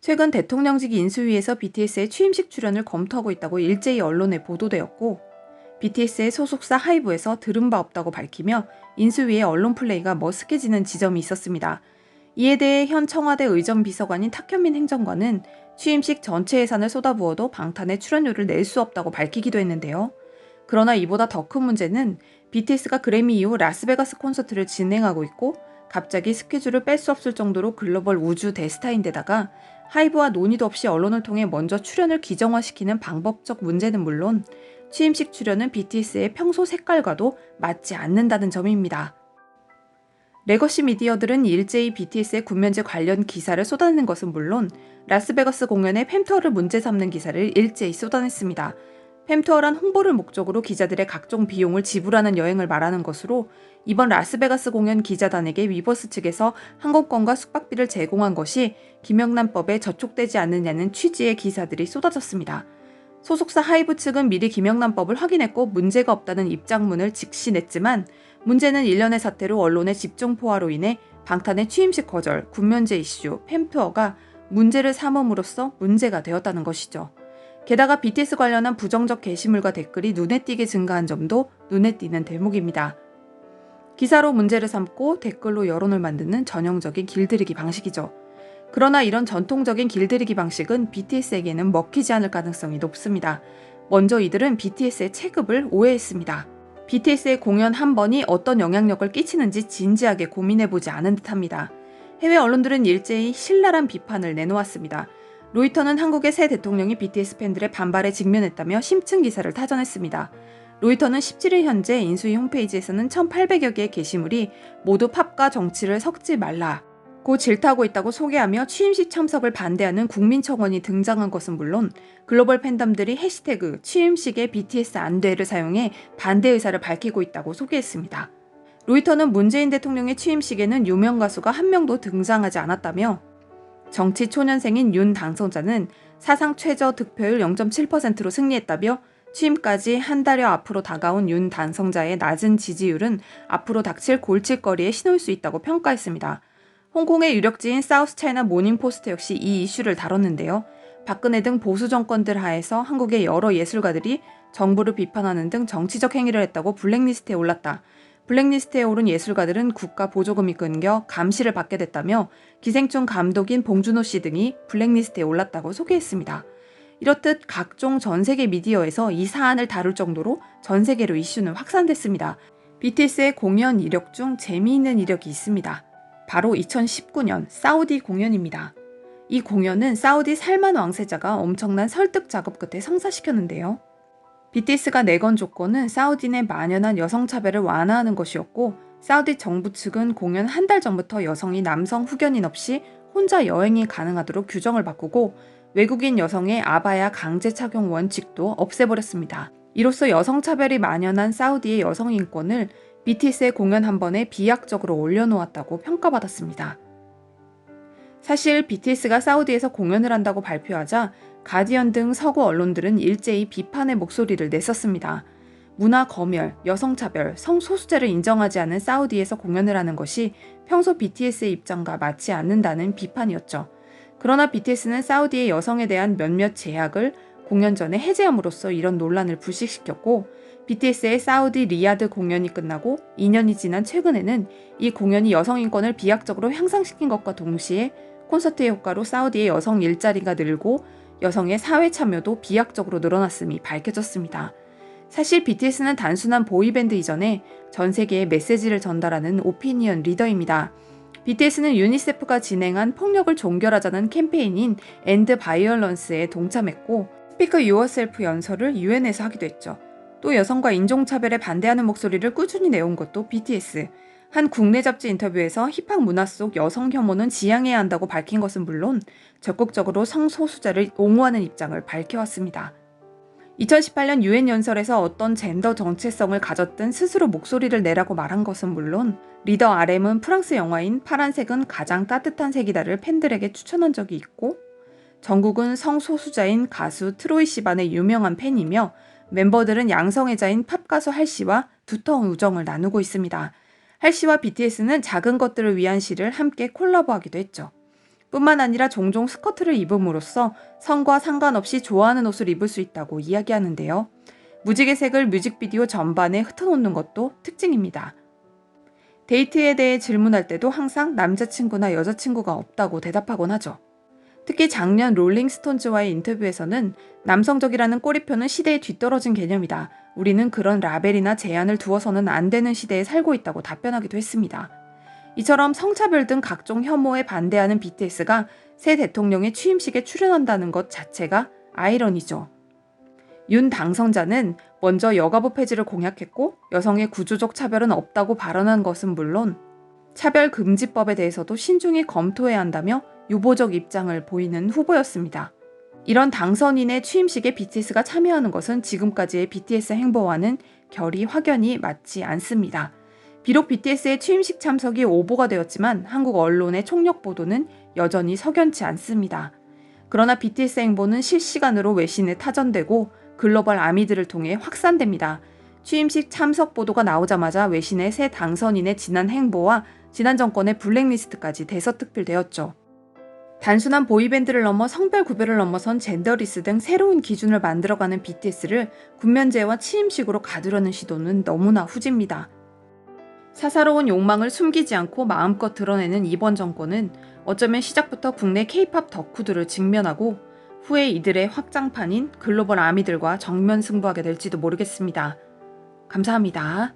최근 대통령직 인수위에서 BTS의 취임식 출연을 검토하고 있다고 일제히 언론에 보도되었고, BTS의 소속사 하이브에서 들은 바 없다고 밝히며 인수위의 언론 플레이가 머쓱해지는 지점이 있었습니다. 이에 대해 현 청와대 의전비서관인 탁현민 행정관은 취임식 전체 예산을 쏟아부어도 방탄의 출연료를 낼 수 없다고 밝히기도 했는데요. 그러나 이보다 더 큰 문제는 BTS가 그래미 이후 라스베가스 콘서트를 진행하고 있고, 갑자기 스케줄을 뺄 수 없을 정도로 글로벌 우주 대스타인데다가 하이브와 논의도 없이 언론을 통해 먼저 출연을 기정화시키는 방법적 문제는 물론 취임식 출연은 BTS의 평소 색깔과도 맞지 않는다는 점입니다. 레거시 미디어들은 일제히 BTS의 군면제 관련 기사를 쏟아내는 것은 물론 라스베가스 공연의 팸투어를 문제 삼는 기사를 일제히 쏟아냈습니다. 팸투어란 홍보를 목적으로 기자들의 각종 비용을 지불하는 여행을 말하는 것으로 이번 라스베가스 공연 기자단에게 위버스 측에서 항공권과 숙박비를 제공한 것이 김영란법에 저촉되지 않느냐는 취지의 기사들이 쏟아졌습니다. 소속사 하이브 측은 미리 김영란법을 확인했고 문제가 없다는 입장문을 즉시 냈지만 문제는 일련의 사태로 언론의 집중 포화로 인해 방탄의 취임식 거절, 군면제 이슈, 팸투어가 문제를 삼음으로써 문제가 되었다는 것이죠. 게다가 BTS 관련한 부정적 게시물과 댓글이 눈에 띄게 증가한 점도 눈에 띄는 대목입니다. 기사로 문제를 삼고 댓글로 여론을 만드는 전형적인 길들이기 방식이죠. 그러나 이런 전통적인 길들이기 방식은 BTS에게는 먹히지 않을 가능성이 높습니다. 먼저 이들은 BTS의 체급을 오해했습니다. BTS의 공연 한 번이 어떤 영향력을 끼치는지 진지하게 고민해보지 않은 듯합니다. 해외 언론들은 일제히 신랄한 비판을 내놓았습니다. 로이터는 한국의 새 대통령이 BTS 팬들의 반발에 직면했다며 심층 기사를 타전했습니다. 로이터는 17일 현재 인수위 홈페이지에서는 1,800여 개의 게시물이 모두 팝과 정치를 섞지 말라고 질타하고 있다고 소개하며 취임식 참석을 반대하는 국민청원이 등장한 것은 물론 글로벌 팬덤들이 해시태그 취임식에 BTS 안 돼를 사용해 반대 의사를 밝히고 있다고 소개했습니다. 로이터는 문재인 대통령의 취임식에는 유명 가수가 한 명도 등장하지 않았다며 정치 초년생인 윤 당선자는 사상 최저 득표율 0.7%로 승리했다며 취임까지 한 달여 앞으로 다가온 윤 당선자의 낮은 지지율은 앞으로 닥칠 골칫거리에 신호일 수 있다고 평가했습니다. 홍콩의 유력지인 사우스차이나 모닝포스트 역시 이 이슈를 다뤘는데요. 박근혜 등 보수 정권들 하에서 한국의 여러 예술가들이 정부를 비판하는 등 정치적 행위를 했다고 블랙리스트에 올랐다. 블랙리스트에 오른 예술가들은 국가 보조금이 끊겨 감시를 받게 됐다며 기생충 감독인 봉준호 씨 등이 블랙리스트에 올랐다고 소개했습니다. 이렇듯 각종 전세계 미디어에서 이 사안을 다룰 정도로 전세계로 이슈는 확산됐습니다. BTS의 공연 이력 중 재미있는 이력이 있습니다. 바로 2019년 사우디 공연입니다. 이 공연은 사우디 살만 왕세자가 엄청난 설득 작업 끝에 성사시켰는데요. BTS가 내건 조건은 사우디 내 만연한 여성차별을 완화하는 것이었고 사우디 정부 측은 공연 한 달 전부터 여성이 남성 후견인 없이 혼자 여행이 가능하도록 규정을 바꾸고 외국인 여성의 아바야 강제 착용 원칙도 없애버렸습니다. 이로써 여성차별이 만연한 사우디의 여성 인권을 BTS의 공연 한 번에 비약적으로 올려놓았다고 평가받았습니다. 사실 BTS가 사우디에서 공연을 한다고 발표하자 가디언 등 서구 언론들은 일제히 비판의 목소리를 냈었습니다. 문화 검열, 여성차별, 성소수자를 인정하지 않은 사우디에서 공연을 하는 것이 평소 BTS의 입장과 맞지 않는다는 비판이었죠. 그러나 BTS는 사우디의 여성에 대한 몇몇 제약을 공연 전에 해제함으로써 이런 논란을 불식시켰고 BTS의 사우디 리야드 공연이 끝나고 2년이 지난 최근에는 이 공연이 여성 인권을 비약적으로 향상시킨 것과 동시에 콘서트의 효과로 사우디의 여성 일자리가 늘고 여성의 사회 참여도 비약적으로 늘어났음이 밝혀졌습니다. 사실 BTS는 단순한 보이밴드 이전에 전 세계에 메시지를 전달하는 오피니언 리더입니다. BTS는 유니세프가 진행한 폭력을 종결하자는 캠페인인 엔드 바이올런스에 동참했고 스피크 유어셀프 연설을 유엔에서 하기도 했죠. 또 여성과 인종차별에 반대하는 목소리를 꾸준히 내온 것도 BTS. 한 국내 잡지 인터뷰에서 힙합 문화 속 여성 혐오는 지양해야 한다고 밝힌 것은 물론 적극적으로 성소수자를 옹호하는 입장을 밝혀왔습니다. 2018년 유엔 연설에서 어떤 젠더 정체성을 가졌든 스스로 목소리를 내라고 말한 것은 물론 리더 RM은 프랑스 영화인 파란색은 가장 따뜻한 색이다를 팬들에게 추천한 적이 있고 정국은 성소수자인 가수 트로이 시반의 유명한 팬이며 멤버들은 양성애자인 팝가수 할씨와 두터운 우정을 나누고 있습니다. 할씨와 BTS는 작은 것들을 위한 시를 함께 콜라보하기도 했죠. 뿐만 아니라 종종 스커트를 입음으로써 성과 상관없이 좋아하는 옷을 입을 수 있다고 이야기하는데요. 무지개색을 뮤직비디오 전반에 흩어놓는 것도 특징입니다. 데이트에 대해 질문할 때도 항상 남자친구나 여자친구가 없다고 대답하곤 하죠. 특히 작년 롤링스톤즈와의 인터뷰에서는 남성적이라는 꼬리표는 시대에 뒤떨어진 개념이다. 우리는 그런 라벨이나 제한을 두어서는 안 되는 시대에 살고 있다고 답변하기도 했습니다. 이처럼 성차별 등 각종 혐오에 반대하는 BTS가 새 대통령의 취임식에 출연한다는 것 자체가 아이러니죠. 윤 당선자는 먼저 여가부 폐지를 공약했고 여성의 구조적 차별은 없다고 발언한 것은 물론 차별금지법에 대해서도 신중히 검토해야 한다며 유보적 입장을 보이는 후보였습니다. 이런 당선인의 취임식에 BTS가 참여하는 것은 지금까지의 BTS 행보와는 결이 확연히 맞지 않습니다. 비록 BTS의 취임식 참석이 오보가 되었지만 한국 언론의 총력 보도는 여전히 석연치 않습니다. 그러나 BTS 행보는 실시간으로 외신에 타전되고 글로벌 아미들을 통해 확산됩니다. 취임식 참석 보도가 나오자마자 외신의 새 당선인의 지난 행보와 지난 정권의 블랙리스트까지 대서특필되었죠. 단순한 보이밴드를 넘어 성별 구별을 넘어선 젠더리스 등 새로운 기준을 만들어가는 BTS를 군면제와 취임식으로 가두려는 시도는 너무나 후집니다. 사사로운 욕망을 숨기지 않고 마음껏 드러내는 이번 정권은 어쩌면 시작부터 국내 K-팝 덕후들을 직면하고 후에 이들의 확장판인 글로벌 아미들과 정면 승부하게 될지도 모르겠습니다. 감사합니다.